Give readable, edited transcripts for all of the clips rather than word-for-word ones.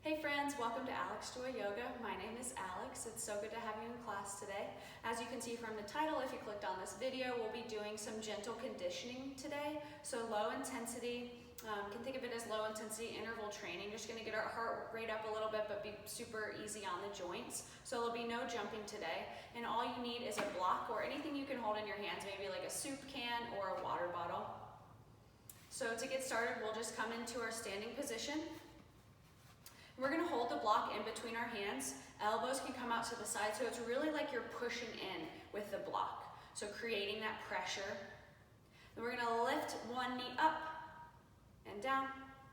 Hey friends, welcome to Alex Joy Yoga. My name is Alex. It's so good to have you in class today. As you can see from the title, if you clicked on this video, we'll be doing some gentle conditioning today. So low intensity, you can think of it as low intensity interval training. Just gonna get our heart rate up a little bit, but be super easy on the joints. So there'll be no jumping today. And all you need is a block or anything you can hold in your hands, maybe like a soup can or a water bottle. So to get started, we'll just come into our standing position. We're gonna hold the block in between our hands. Elbows can come out to the side, so it's really like you're pushing in with the block. So creating that pressure. Then we're gonna lift one knee up and down,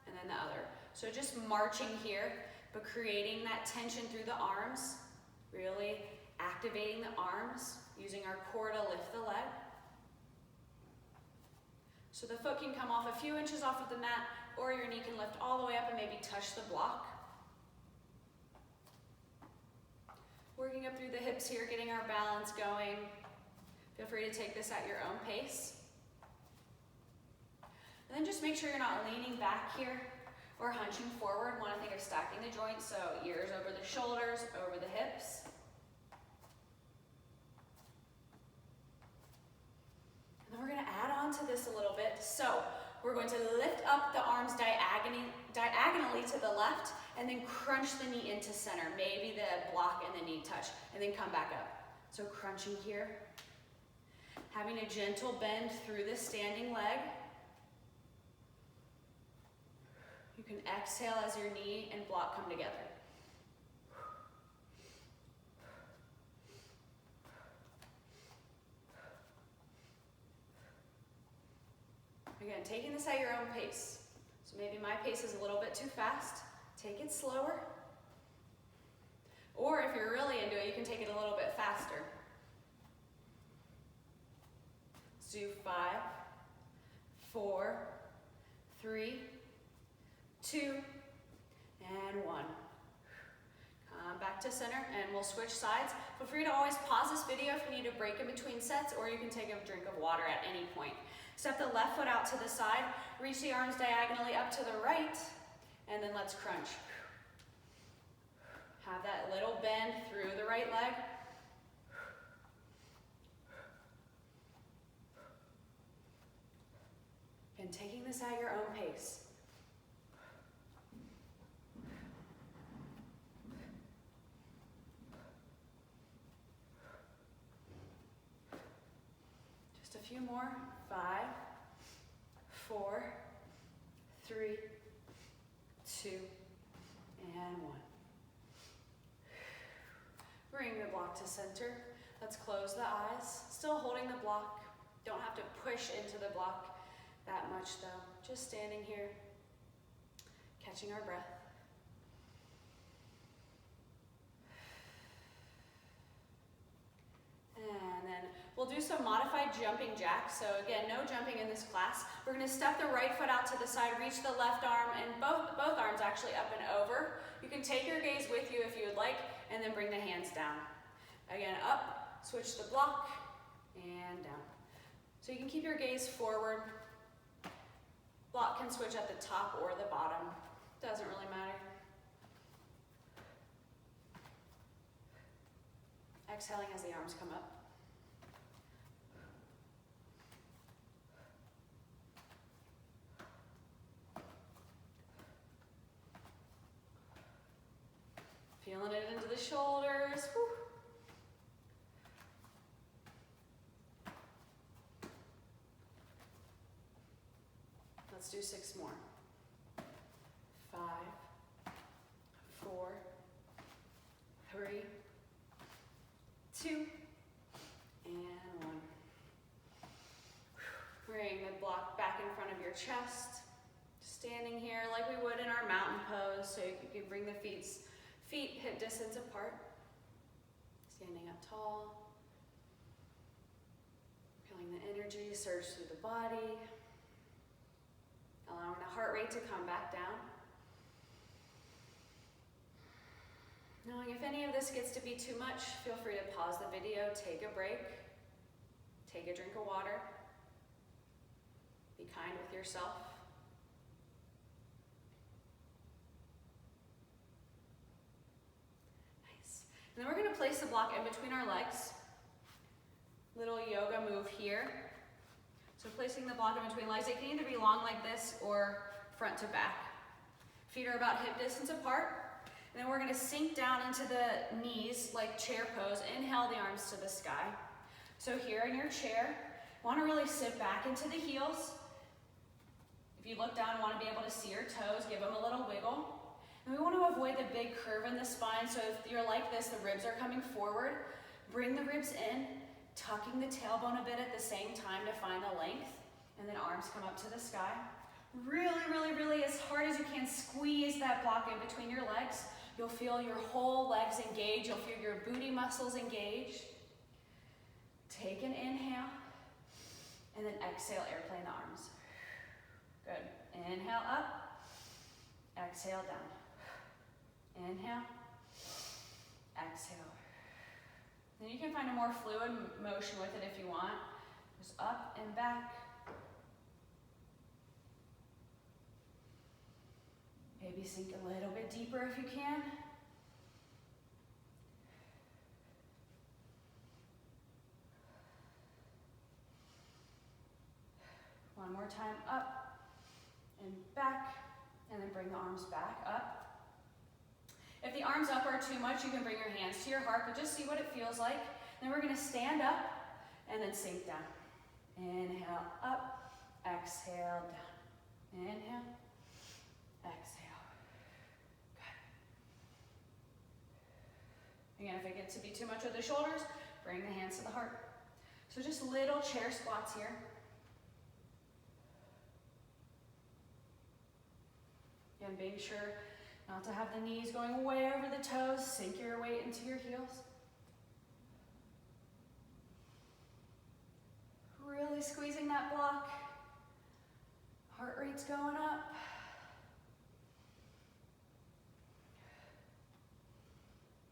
and then the other. So just marching here, but creating that tension through the arms, really activating the arms, using our core to lift the leg. So the foot can come off a few inches off of the mat, or your knee can lift all the way up and maybe touch the block. Working up through the hips here, getting our balance going. Feel free to take this at your own pace. And then just make sure you're not leaning back here or hunching forward. Want to think of stacking the joints, so ears over the shoulders, over the hips. And then we're going to add on to this a little bit. So we're going to lift up the arms diagonally to the left, and then crunch the knee into center. Maybe the block and the knee touch, and then come back up. So crunching here. Having a gentle bend through the standing leg. You can exhale as your knee and block come together. Again, taking this at your own pace. So maybe my pace is a little bit too fast. Take it slower. Or if you're really into it, you can take it a little bit faster. Let's do 5, 4, 3, 2, and 1. Come back to center, and we'll switch sides. Feel free to always pause this video if you need a break in between sets, or you can take a drink of water at any point. Step the left foot out to the side, reach the arms diagonally up to the right, and then let's crunch. Have that little bend through the right leg. And taking this at your own pace. Just a few more. 5, 4, 3, 2, and 1. Bring the block to center. Let's close the eyes. Still holding the block. Don't have to push into the block that much though. Just standing here, catching our breath. And then we'll do some modified jumping jacks. So again, no jumping in this class. We're gonna step the right foot out to the side, reach the left arm, and both arms actually up and over. You can take your gaze with you if you would like, and then bring the hands down. Again, up, switch the block, and down. So you can keep your gaze forward. Block can switch at the top or the bottom. Doesn't really matter. Exhaling as the arms come up. Feeling it into the shoulders. Whew. Let's do 6 more. 5, 4, 3, 2, and 1. Bring the block back in front of your chest. Standing here like we would in our mountain pose, so you can bring the feet hip distance apart. Standing up tall. Feeling the energy surge through the body. Allowing the heart rate to come back down. Knowing if any of this gets to be too much, feel free to pause the video, take a break, take a drink of water. Be kind with yourself. gonna place the block in between our legs. Little yoga move here. So placing the block in between legs, it can either be long like this or front to back. Feet are about hip distance apart. And then we're gonna sink down into the knees like chair pose. Inhale the arms to the sky. So here in your chair, wanna really sit back into the heels. If you look down, wanna be able to see your toes, give them a little wiggle. And we want to avoid the big curve in the spine. So if you're like this, the ribs are coming forward. Bring the ribs in, tucking the tailbone a bit at the same time to find the length. And then arms come up to the sky. Really, really, really as hard as you can, squeeze that block in between your legs. You'll feel your whole legs engage. You'll feel your booty muscles engage. Take an inhale. And then exhale, airplane the arms. Good. Inhale up. Exhale down. Inhale, exhale. Then you can find a more fluid motion with it if you want. Just up and back. Maybe sink a little bit deeper if you can. One more time, up and back, and then bring the arms back up. If the arms up are too much, you can bring your hands to your heart, but just see what it feels like. Then we're gonna stand up and then sink down. Inhale, up, exhale, down. Inhale, exhale. Good. Again, if it gets to be too much with the shoulders, bring the hands to the heart. So just little chair squats here. Again, being sure not to have the knees going way over the toes. Sink your weight into your heels. Really squeezing that block. Heart rate's going up.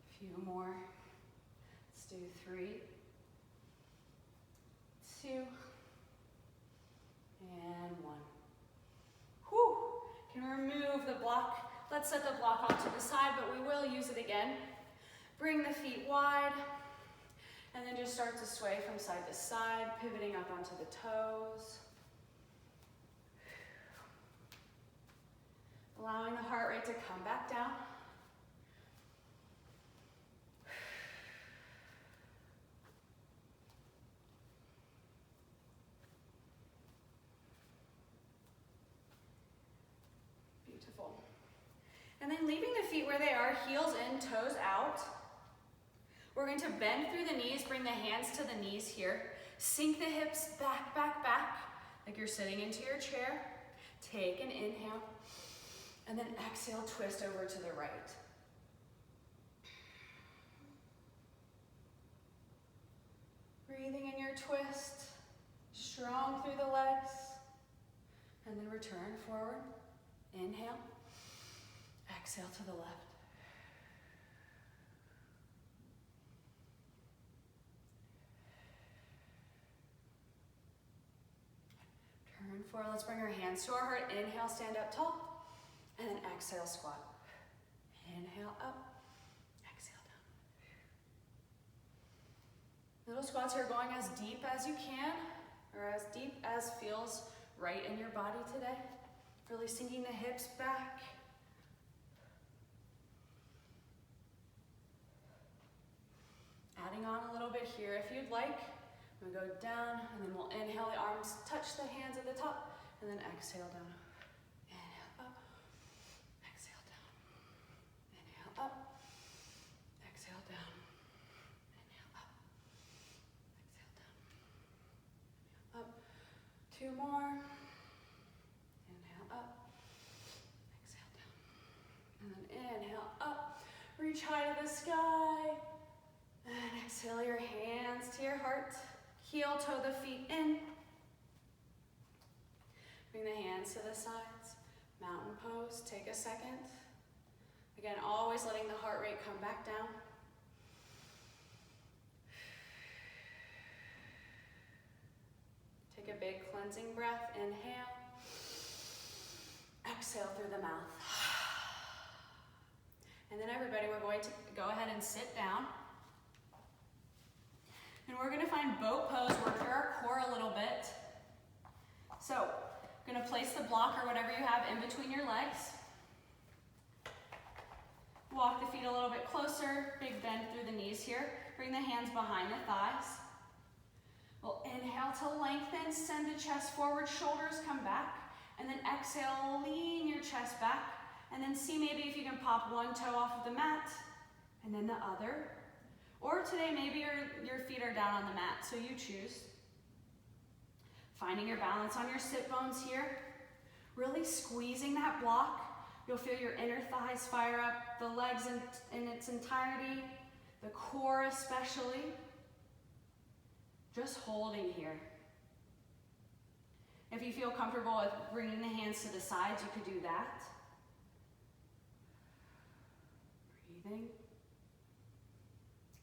A few more. Let's do 3, 2, and 1. Whew. Can remove the block. Let's set the block off to the side, but we will use it again. Bring the feet wide, and then just start to sway from side to side, pivoting up onto the toes. Allowing the heart rate to come back down. Beautiful. And then leaving the feet where they are, heels in, toes out. We're going to bend through the knees, bring the hands to the knees here. Sink the hips back, back, back, like you're sitting into your chair. Take an inhale, and then exhale, twist over to the right. Breathing in your twist, strong through the legs, and then return forward. Inhale. Exhale to the left. Turn forward. Let's bring our hands to our heart. Inhale, stand up tall. And then exhale, squat. Inhale, up. Exhale, down. Little squats here going as deep as you can, or as deep as feels right in your body today. Really sinking the hips back. Adding on a little bit here if you'd like. We'll go down, and then we'll inhale, the arms touch the hands at the top, and then exhale down. Inhale up, exhale down. Inhale up, exhale down. Inhale up, exhale down. Up, 2 more. Inhale up, exhale down. And then inhale up, reach high to the sky. And exhale your hands to your heart. Heel toe the feet in. Bring the hands to the sides. Mountain pose, take a second. Again, always letting the heart rate come back down. Take a big cleansing breath, inhale. Exhale through the mouth. And then everybody, we're going to go ahead and sit down. And we're gonna find boat pose, work our core a little bit. So, gonna place the block or whatever you have in between your legs. Walk the feet a little bit closer, big bend through the knees here. Bring the hands behind the thighs. We'll inhale to lengthen, send the chest forward, shoulders come back. And then exhale, lean your chest back. And then see maybe if you can pop one toe off of the mat, and then the other. Or today, maybe your feet are down on the mat, so you choose. Finding your balance on your sit bones here. Really squeezing that block. You'll feel your inner thighs fire up, the legs in its entirety, the core especially. Just holding here. If you feel comfortable with bringing the hands to the sides, you could do that. Breathing.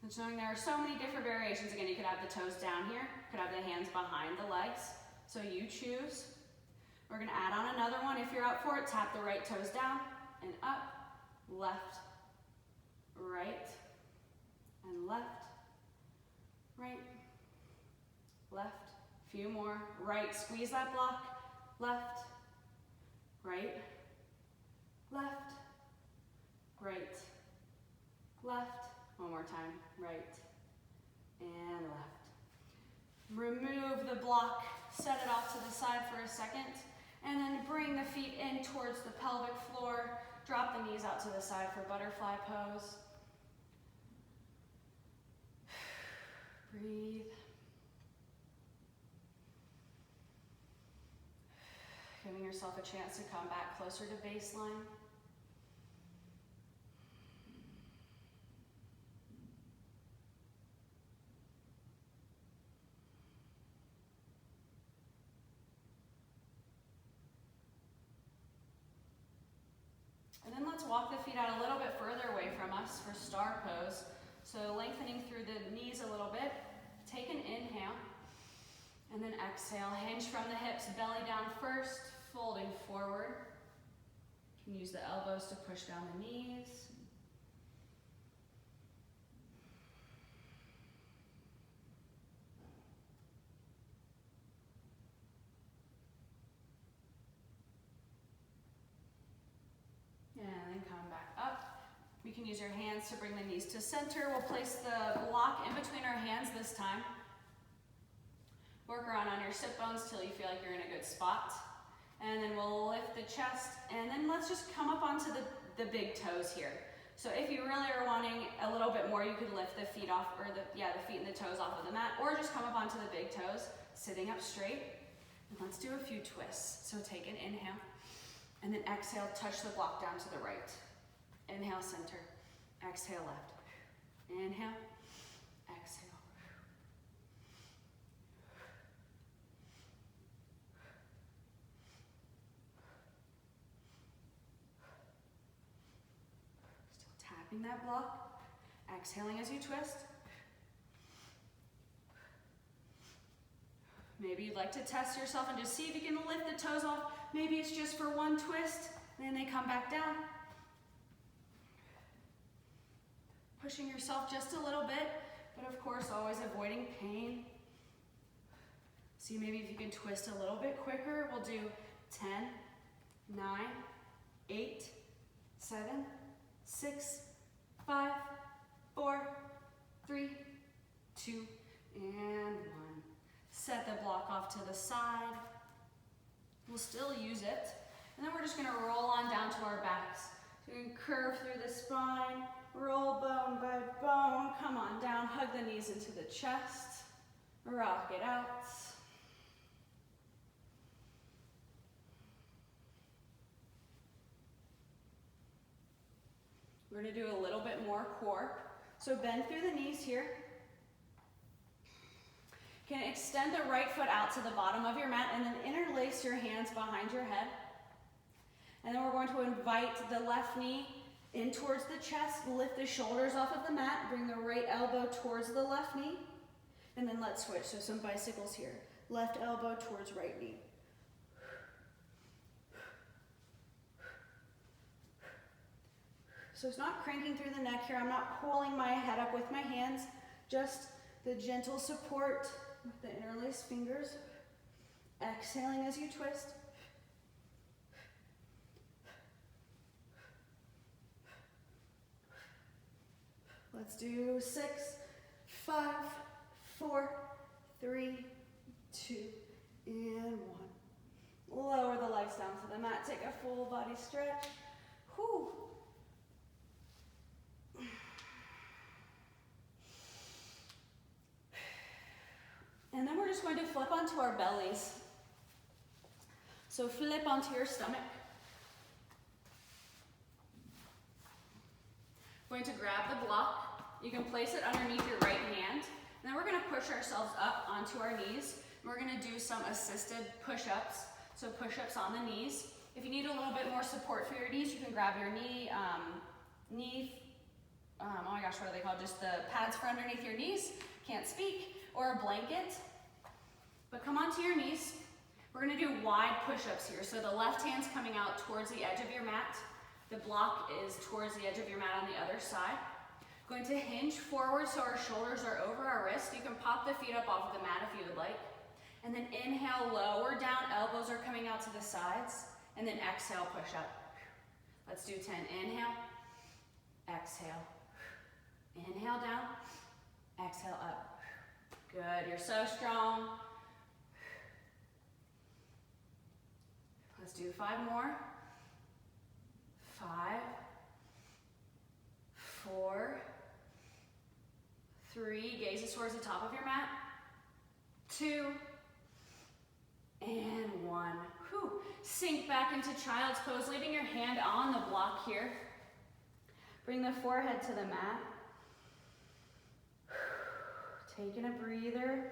And showing there are so many different variations. Again, you could have the toes down here, you could have the hands behind the legs. So you choose. We're gonna add on another one. If you're up for it, tap the right toes down and up, left, right, and left, right, left. Few more. Right, squeeze that block. Left, right, left, right, left. One more time. Right and left. Remove the block. Set it off to the side for a second. And then bring the feet in towards the pelvic floor. Drop the knees out to the side for butterfly pose. Breathe. Giving yourself a chance to come back closer to baseline. And then let's walk the feet out a little bit further away from us for star pose. So lengthening through the knees a little bit. Take an inhale. And then exhale. Hinge from the hips, belly down first, folding forward. You can use the elbows to push down the knees. And then come back up. You can use your hands to bring the knees to center. We'll place the block in between our hands this time. Work around on your sit bones till you feel like you're in a good spot. And then we'll lift the chest. And then let's just come up onto the big toes here. So if you really are wanting a little bit more, you could lift the feet off, or the feet and the toes off of the mat, or just come up onto the big toes, sitting up straight. And let's do a few twists. So take an inhale. And then exhale, touch the block down to the right. Inhale, center. Exhale, left. Inhale, exhale. Still tapping that block. Exhaling as you twist. Maybe you'd like to test yourself and just see if you can lift the toes off. Maybe it's just for one twist, and then they come back down. Pushing yourself just a little bit, but of course always avoiding pain. See maybe if you can twist a little bit quicker. We'll do 10, 9, 8, 7, 6, 5, 4, 3, 2, and 1. Set the block off to the side. We'll still use it. And then we're just gonna roll on down to our backs. So you can curve through the spine, roll bone by bone, come on down, hug the knees into the chest, rock it out. We're gonna do a little bit more core. So bend through the knees here. You can extend the right foot out to the bottom of your mat and then interlace your hands behind your head. And then we're going to invite the left knee in towards the chest, lift the shoulders off of the mat, bring the right elbow towards the left knee, and then let's switch. So some bicycles here. Left elbow towards right knee. So it's not cranking through the neck here. I'm not pulling my head up with my hands, just the gentle support with the interlaced fingers. Exhaling as you twist. Let's do 6, 5, 4, 3, 2, and 1. Lower the legs down to the mat. Take a full body stretch. Whew. And then we're just going to flip onto our bellies. So flip onto your stomach. Going to grab the block. You can place it underneath your right hand. And then we're going to push ourselves up onto our knees. And we're going to do some assisted push-ups. So push-ups on the knees. If you need a little bit more support for your knees, you can grab your oh my gosh, what are they called? Just the pads for underneath your knees. Can't speak. Or a blanket. But come onto your knees. We're going to do wide push-ups here. So the left hand's coming out towards the edge of your mat. The block is towards the edge of your mat on the other side. Going to hinge forward so our shoulders are over our wrist. You can pop the feet up off of the mat if you would like. And then inhale, lower down, elbows are coming out to the sides. And then exhale, push up. Let's do 10. Inhale, exhale. Inhale down, exhale up. Good, you're so strong. Let's do 5 more. 5, 4, 3, gazes towards the top of your mat. 2, and 1. Whew. Sink back into child's pose, leaving your hand on the block here. Bring the forehead to the mat. Taking a breather.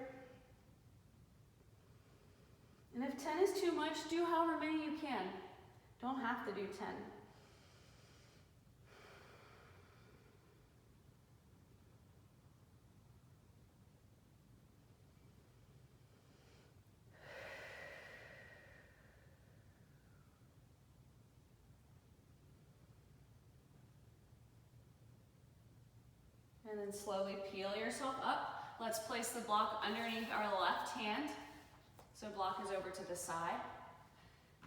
And if 10 is too much, do however many you can. Don't have to do 10. And then slowly peel yourself up. Let's place the block underneath our left hand. So block is over to the side.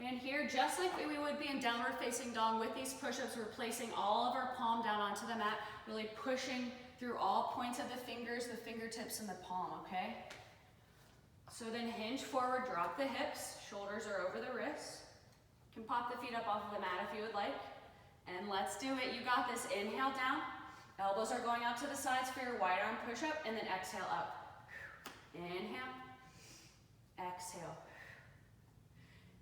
And here, just like we would be in downward facing dog with these push-ups, we're placing all of our palm down onto the mat, really pushing through all points of the fingers, the fingertips, and the palm, okay? So then hinge forward, drop the hips, shoulders are over the wrists. You can pop the feet up off of the mat if you would like. And let's do it. You got this. Inhale down. Elbows are going out to the sides for your wide arm push-up, and then exhale up. Inhale, exhale.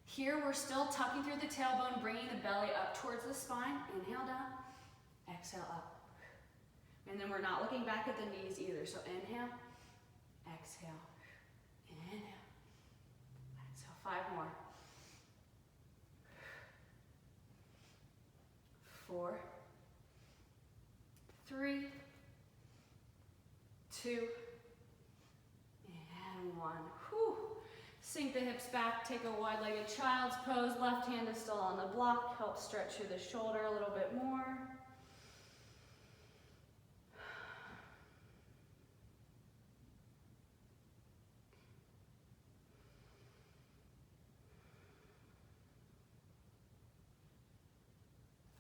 Here we're still tucking through the tailbone, bringing the belly up towards the spine. Inhale down, exhale up. And then we're not looking back at the knees either. So inhale, exhale, inhale, exhale. 5 more. 4, 3, 2, and 1. Whew. Sink the hips back, take a wide-legged child's pose. Left hand is still on the block. Help stretch through the shoulder a little bit more.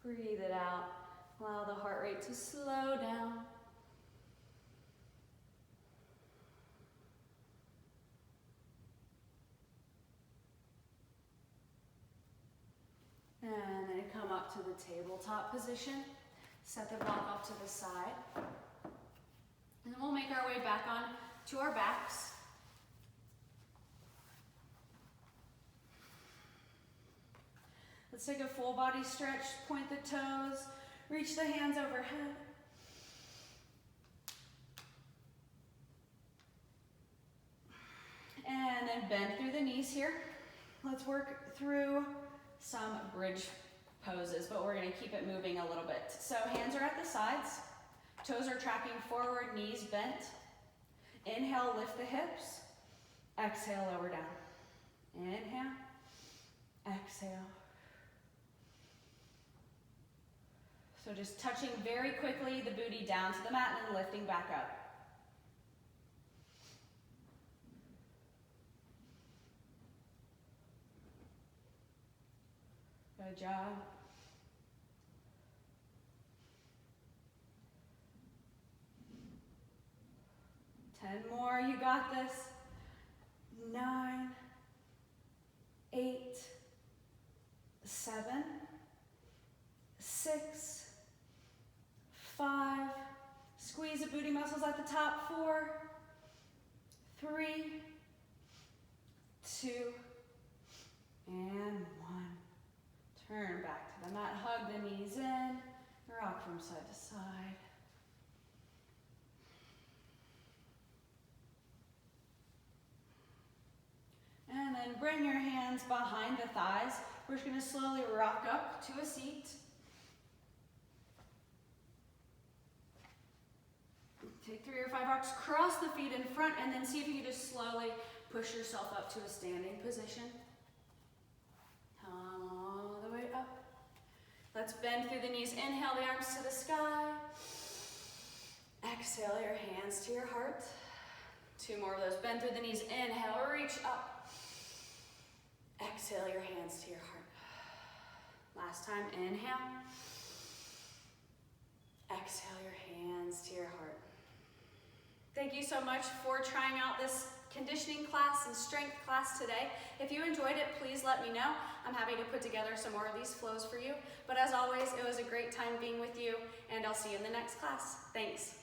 Breathe it out. Allow the heart rate to slow down. And then come up to the tabletop position. Set the block off to the side. And then we'll make our way back on to our backs. Let's take a full body stretch, point the toes, reach the hands overhead. And then bend through the knees here. Let's work through some bridge poses, but we're gonna keep it moving a little bit. So hands are at the sides, toes are tracking forward, knees bent. Inhale, lift the hips. Exhale, lower down. Inhale, exhale. So just touching very quickly the booty down to the mat and then lifting back up. Good job. 10 more, you got this. 9, 8, 7, 6, 5, squeeze the booty muscles at the top. 4, 3, 2, and 1. Turn back to the mat, hug the knees in, rock from side to side. And then bring your hands behind the thighs. We're just going to slowly rock up to a seat. Take 3 or 5 rocks, cross the feet in front, and then see if you can just slowly push yourself up to a standing position. Come all the way up. Let's bend through the knees. Inhale the arms to the sky. Exhale your hands to your heart. 2 more of those. Bend through the knees. Inhale, reach up. Exhale your hands to your heart. Last time, inhale. Exhale your hands to your heart. Thank you so much for trying out this conditioning class and strength class today. If you enjoyed it, please let me know. I'm happy to put together some more of these flows for you. But as always, it was a great time being with you, and I'll see you in the next class. Thanks.